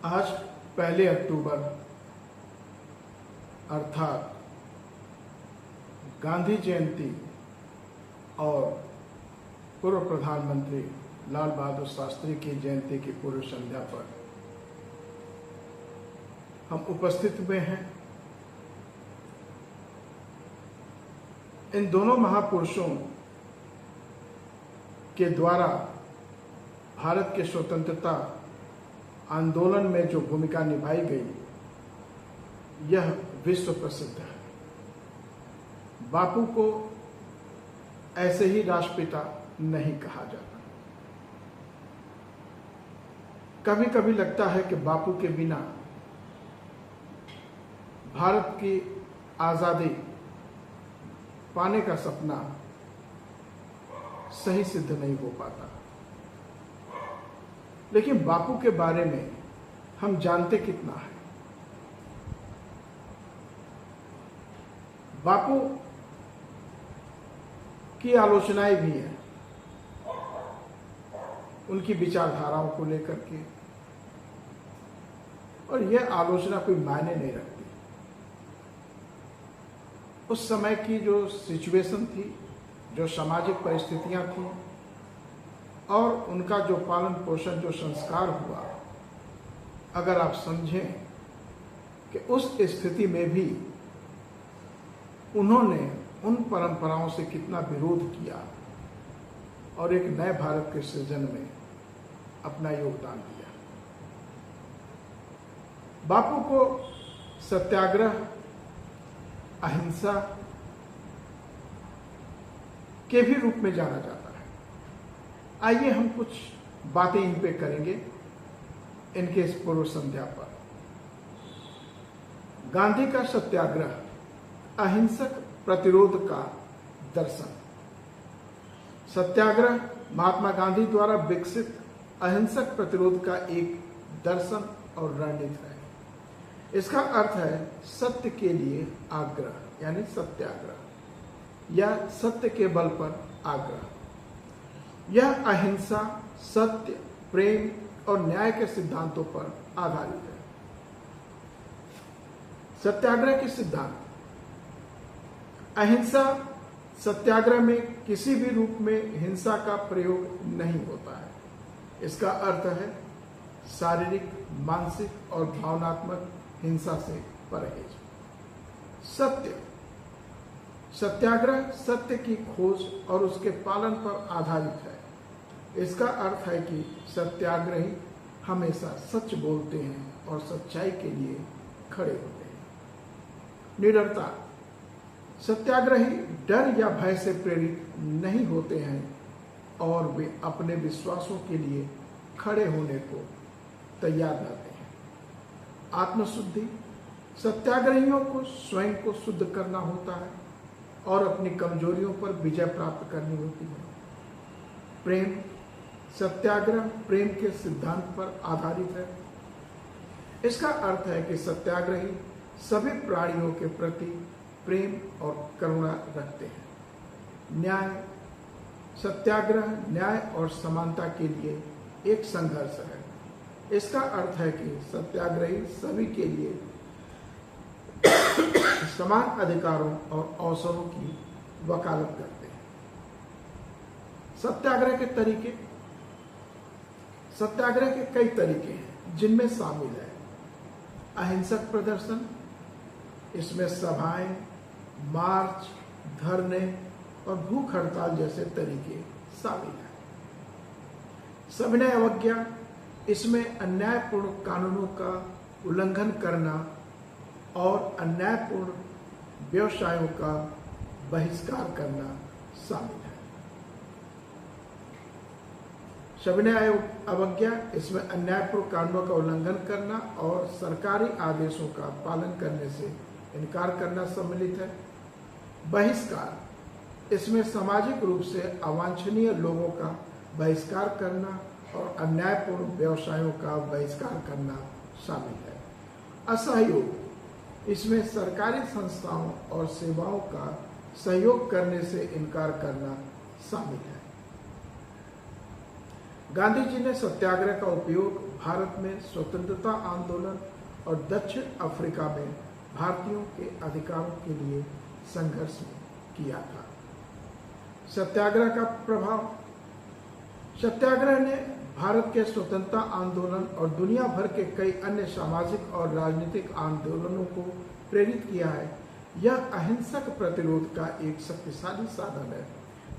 आज 1 अक्टूबर अर्थात गांधी जयंती और पूर्व प्रधानमंत्री लाल बहादुर शास्त्री की जयंती की पूर्व संध्या पर हम उपस्थित हुए हैं। इन दोनों महापुरुषों के द्वारा भारत के स्वतंत्रता आंदोलन में जो भूमिका निभाई गई यह विश्व प्रसिद्ध है। बापू को ऐसे ही राष्ट्रपिता नहीं कहा जाता। कभी कभी लगता है कि बापू के बिना भारत की आजादी पाने का सपना सही सिद्ध नहीं हो पाता। लेकिन बापू के बारे में हम जानते कितना है? बापू की आलोचनाएं भी हैं उनकी विचारधाराओं को लेकर के, और यह आलोचना कोई मायने नहीं रखती। उस समय की जो सिचुएशन थी, जो सामाजिक परिस्थितियां थी और उनका जो पालन पोषण, जो संस्कार हुआ, अगर आप समझें कि उस स्थिति में भी उन्होंने उन परंपराओं से कितना विरोध किया और एक नए भारत के सृजन में अपना योगदान दिया। बापू को सत्याग्रह, अहिंसा के भी रूप में जाना जाता है। आइए हम कुछ बातें इन पे करेंगे इनके इस पूर्व संध्या पर। गांधी का सत्याग्रह, अहिंसक प्रतिरोध का दर्शन। सत्याग्रह महात्मा गांधी द्वारा विकसित अहिंसक प्रतिरोध का एक दर्शन और रणनीति है। इसका अर्थ है सत्य के लिए आग्रह, यानी सत्याग्रह या सत्य के बल पर आग्रह। यह अहिंसा, सत्य, प्रेम और न्याय के सिद्धांतों पर आधारित है। सत्याग्रह के सिद्धांत। अहिंसा सत्याग्रह में किसी भी रूप में हिंसा का प्रयोग नहीं होता है। इसका अर्थ है शारीरिक, मानसिक और भावनात्मक हिंसा से परहेज। सत्य। सत्याग्रह सत्य की खोज और उसके पालन पर आधारित है। इसका अर्थ है कि सत्याग्रही हमेशा सच बोलते हैं और सच्चाई के लिए खड़े होते हैं। निडरता। सत्याग्रही डर या भय से प्रेरित नहीं होते हैं और वे अपने विश्वासों के लिए खड़े होने को तैयार रहते हैं। आत्मशुद्धि। सत्याग्रहियों को स्वयं को शुद्ध करना होता है और अपनी कमजोरियों पर विजय प्राप्त करनी होती है। प्रेम। सत्याग्रह प्रेम के सिद्धांत पर आधारित है। इसका अर्थ है कि सत्याग्रही सभी प्राणियों के प्रति प्रेम और करुणा रखते हैं। न्याय। सत्याग्रह न्याय और समानता के लिए एक संघर्ष है। इसका अर्थ है कि सत्याग्रही सभी के लिए समान अधिकारों और अवसरों की वकालत करते हैं। सत्याग्रह के तरीके। सत्याग्रह के कई तरीके हैं जिनमें शामिल है अहिंसक प्रदर्शन। इसमें सभाएं, मार्च, धरने और भूख हड़ताल जैसे तरीके शामिल हैं। सविनय अवज्ञा। इसमें अन्यायपूर्ण कानूनों का उल्लंघन करना और अन्यायपूर्ण व्यवसायों का बहिष्कार करना शामिल है। सविनय अवज्ञा। इसमें अन्यायपूर्ण कानूनों का उल्लंघन करना और सरकारी आदेशों का पालन करने से इनकार करना सम्मिलित है। बहिष्कार। इसमें सामाजिक रूप से अवांछनीय लोगों का बहिष्कार करना और अन्यायपूर्ण व्यवसायों का बहिष्कार करना शामिल है। असहयोग। इसमें सरकारी संस्थाओं और सेवाओं का सहयोग करने से इनकार करना शामिल है। गांधी जी ने सत्याग्रह का उपयोग भारत में स्वतंत्रता आंदोलन और दक्षिण अफ्रीका में भारतीयों के अधिकारों के लिए संघर्ष में किया था। सत्याग्रह का प्रभाव। सत्याग्रह ने भारत के स्वतंत्रता आंदोलन और दुनिया भर के कई अन्य सामाजिक और राजनीतिक आंदोलनों को प्रेरित किया है। यह अहिंसक प्रतिरोध का एक शक्तिशाली साधन है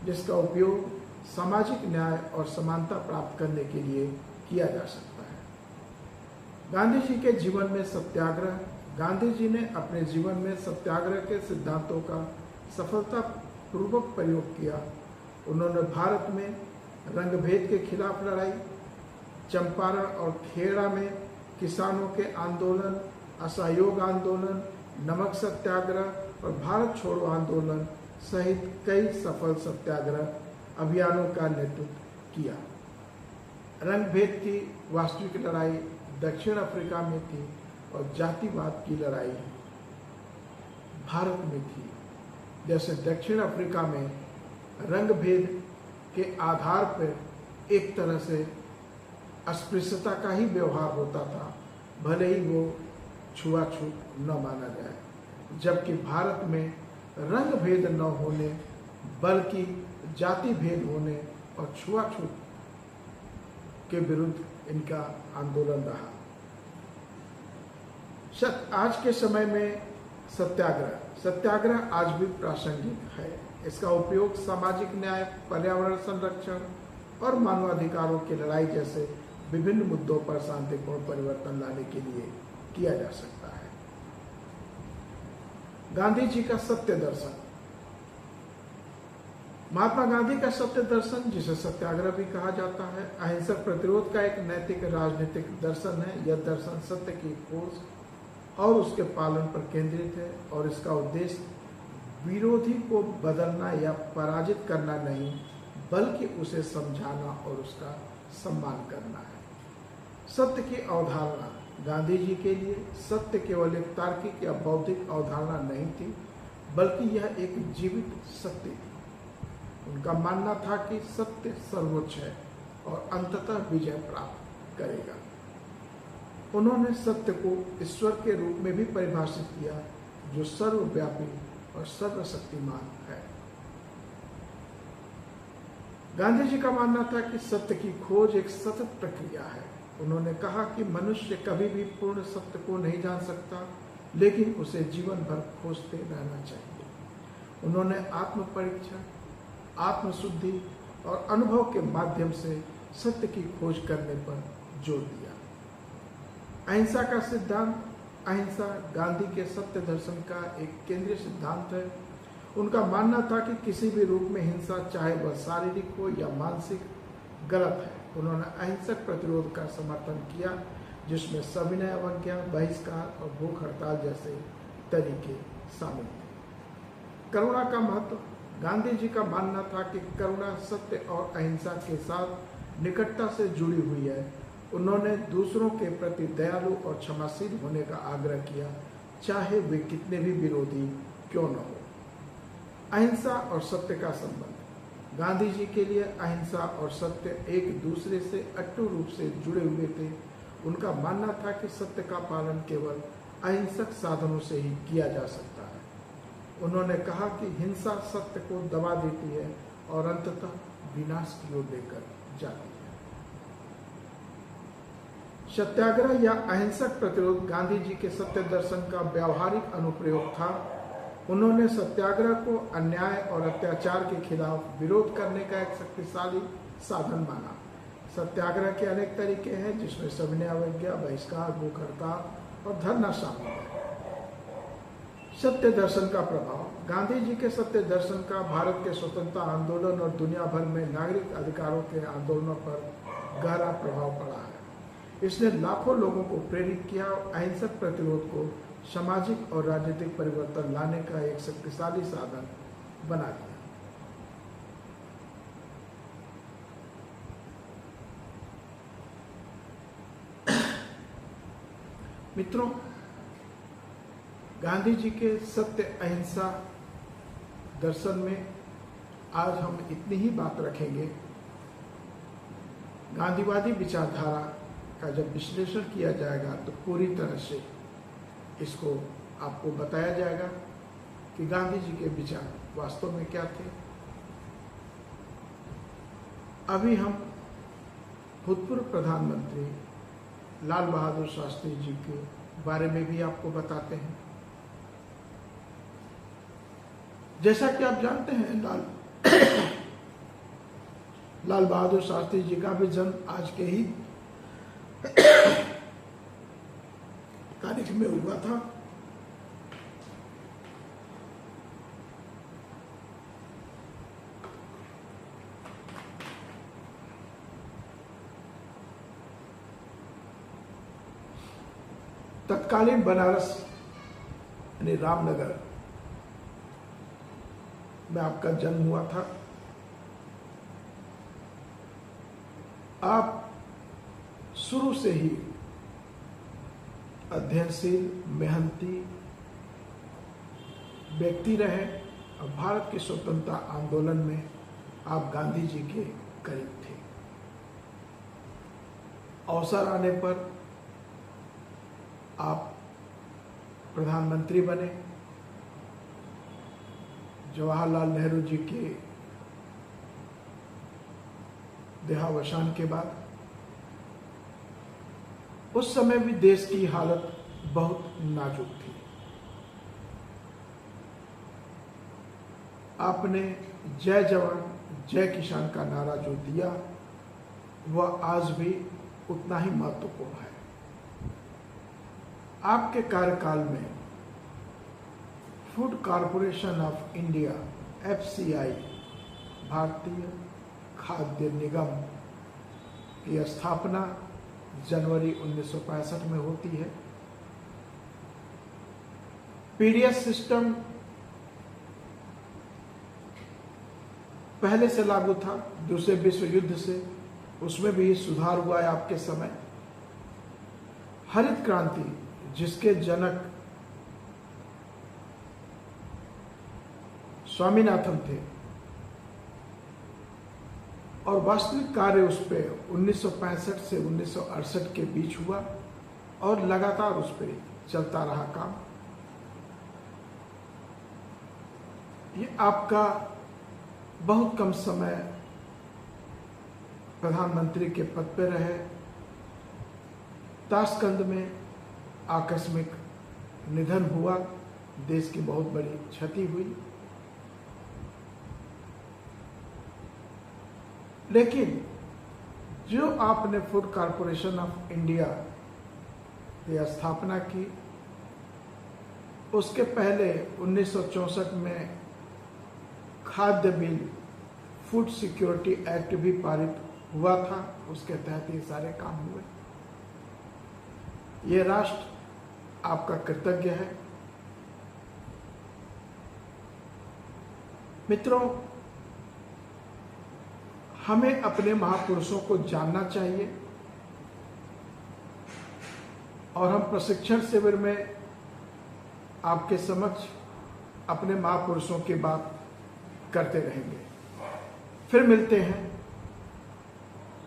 जिसका उपयोग सामाजिक न्याय और समानता प्राप्त करने के लिए किया जा सकता है। गांधी जी के जीवन में सत्याग्रह। गांधी जी ने अपने जीवन में सत्याग्रह के सिद्धांतों का सफलतापूर्वक प्रयोग किया। उन्होंने भारत में रंगभेद के खिलाफ लड़ाई, चंपारण और खेड़ा में किसानों के आंदोलन, असहयोग आंदोलन, नमक सत्याग्रह और भारत छोड़ो आंदोलन सहित कई सफल सत्याग्रह अभियानों का नेतृत्व किया। रंगभेद की वास्तविक लड़ाई दक्षिण अफ्रीका में थी और जातिवाद की लड़ाई भारत में थी। जैसे दक्षिण अफ्रीका में रंगभेद के आधार पर एक तरह से अस्पृश्यता का ही व्यवहार होता था, भले ही वो छुआछूत न माना जाए, जबकि भारत में रंग भेद न होने बल्कि जाति भेद होने और छुआछूत के विरुद्ध इनका आंदोलन रहा। आज के समय में सत्याग्रह आज भी प्रासंगिक है। इसका उपयोग सामाजिक न्याय, पर्यावरण संरक्षण और मानवाधिकारों की लड़ाई जैसे विभिन्न मुद्दों पर शांतिपूर्ण परिवर्तन लाने के लिए किया जा सकता है। गांधी जी का सत्य दर्शन। महात्मा गांधी का सत्य दर्शन, जिसे सत्याग्रह भी कहा जाता है, अहिंसक प्रतिरोध का एक नैतिक राजनीतिक दर्शन है। यह दर्शन सत्य की खोज और उसके पालन पर केंद्रित है और इसका उद्देश्य विरोधी को बदलना या पराजित करना नहीं, बल्कि उसे समझाना और उसका सम्मान करना है। सत्य की अवधारणा। गांधी जी के लिए सत्य केवल एक तार्किक या बौद्धिक अवधारणा नहीं थी, बल्कि यह एक जीवित सत्य थी। उनका मानना था कि सत्य सर्वोच्च है और अंततः विजय प्राप्त करेगा। उन्होंने सत्य को ईश्वर के रूप में भी परिभाषित किया, जो सर्वव्यापी और सर्वशक्तिमान है। गांधी जी का मानना था कि सत्य की खोज एक सतत प्रक्रिया है। उन्होंने कहा कि मनुष्य कभी भी पूर्ण सत्य को नहीं जान सकता, लेकिन उसे जीवन भर खोजते रहना चाहिए। उन्होंने आत्म परीक्षण, आत्मशुद्धि और अनुभव के माध्यम से सत्य की खोज करने पर जोर दिया। अहिंसा का सिद्धांत। अहिंसा गांधी के सत्य दर्शन का एक केंद्रीय सिद्धांत है। उनका मानना था कि किसी भी रूप में हिंसा, चाहे वह शारीरिक हो या मानसिक, गलत है। उन्होंने अहिंसक प्रतिरोध का समर्थन किया, जिसमें सविनय अवज्ञा, बहिष्कार और भूख हड़ताल जैसे तरीके शामिल थे। करुणा का महत्व। गांधी जी का मानना था कि करुणा सत्य और अहिंसा के साथ निकटता से जुड़ी हुई है। उन्होंने दूसरों के प्रति दयालु और क्षमाशील होने का आग्रह किया, चाहे वे कितने भी विरोधी क्यों न हो। अहिंसा और सत्य का संबंध। गांधी जी के लिए अहिंसा और सत्य एक दूसरे से अटूट रूप से जुड़े हुए थे। उनका मानना था कि सत्य का पालन केवल अहिंसक साधनों से ही किया जा सकता है। उन्होंने कहा कि हिंसा सत्य को दबा देती है और अंततः विनाश की ओर लेकर जाती है। सत्याग्रह या अहिंसक प्रतिरोध गांधी जी के सत्य दर्शन का व्यावहारिक अनुप्रयोग था। उन्होंने सत्याग्रह को अन्याय और अत्याचार के खिलाफ विरोध करने का एक शक्तिशाली साधन माना। सत्याग्रह के अनेक तरीके हैं, जिसमें सविनय अवज्ञा, बहिष्कार, भूख हड़ताल और धरना शामिल है। सत्य दर्शन का प्रभाव। गांधी जी के सत्य दर्शन का भारत के स्वतंत्रता आंदोलन और दुनिया भर में नागरिक अधिकारों के आंदोलनों पर गहरा प्रभाव पड़ा है। इसने लाखों लोगों को प्रेरित किया और अहिंसक प्रतिरोध को सामाजिक और राजनीतिक परिवर्तन लाने का एक शक्तिशाली साधन बना दिया। मित्रों, गांधी जी के सत्य अहिंसा दर्शन में आज हम इतनी ही बात रखेंगे। गांधीवादी विचारधारा का जब विश्लेषण किया जाएगा तो पूरी तरह से इसको आपको बताया जाएगा कि गांधी जी के विचार वास्तव में क्या थे। अभी हम भूतपूर्व प्रधानमंत्री लाल बहादुर शास्त्री जी के बारे में भी आपको बताते हैं। जैसा कि आप जानते हैं, लाल बहादुर शास्त्री जी का भी जन्म आज के ही तारीख में हुआ था। तत्कालीन बनारस यानी रामनगर में आपका जन्म हुआ था। आप शुरू से ही अध्ययनशील, मेहनती व्यक्ति रहे और भारत के स्वतंत्रता आंदोलन में आप गांधी जी के करीब थे। अवसर आने पर आप प्रधानमंत्री बने। जवाहरलाल नेहरू जी के देहावसान के बाद उस समय भी देश की हालत बहुत नाजुक थी। आपने जय जवान जय किसान का नारा जो दिया वह आज भी उतना ही महत्वपूर्ण है। आपके कार्यकाल में food corporation of India FCI भारतीय खाद्य निगम की स्थापना जनवरी 1965 में होती है। पीडीएस सिस्टम पहले से लागू था, दूसरे विश्व युद्ध से उसमें भी सुधार हुआ है आपके समय। हरित क्रांति जिसके जनक स्वामीनाथन थे और वास्तविक कार्य उस पर 1965 से 1968 के बीच हुआ और लगातार उस पर चलता रहा काम। ये आपका बहुत कम समय प्रधानमंत्री के पद पे रहे। ताशकंद में आकस्मिक निधन हुआ, देश की बहुत बड़ी क्षति हुई। लेकिन जो आपने फूड कॉरपोरेशन ऑफ इंडिया की स्थापना की, उसके पहले 1964 में खाद्य बिल फूड सिक्योरिटी एक्ट भी पारित हुआ था। उसके तहत ये सारे काम हुए। ये राष्ट्र आपका कृतज्ञ है। मित्रों, हमें अपने महापुरुषों को जानना चाहिए और हम प्रशिक्षण शिविर में आपके समक्ष अपने महापुरुषों की बात करते रहेंगे। फिर मिलते हैं।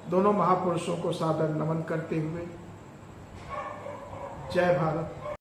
दोनों महापुरुषों को सादर नमन करते हुए जय भारत,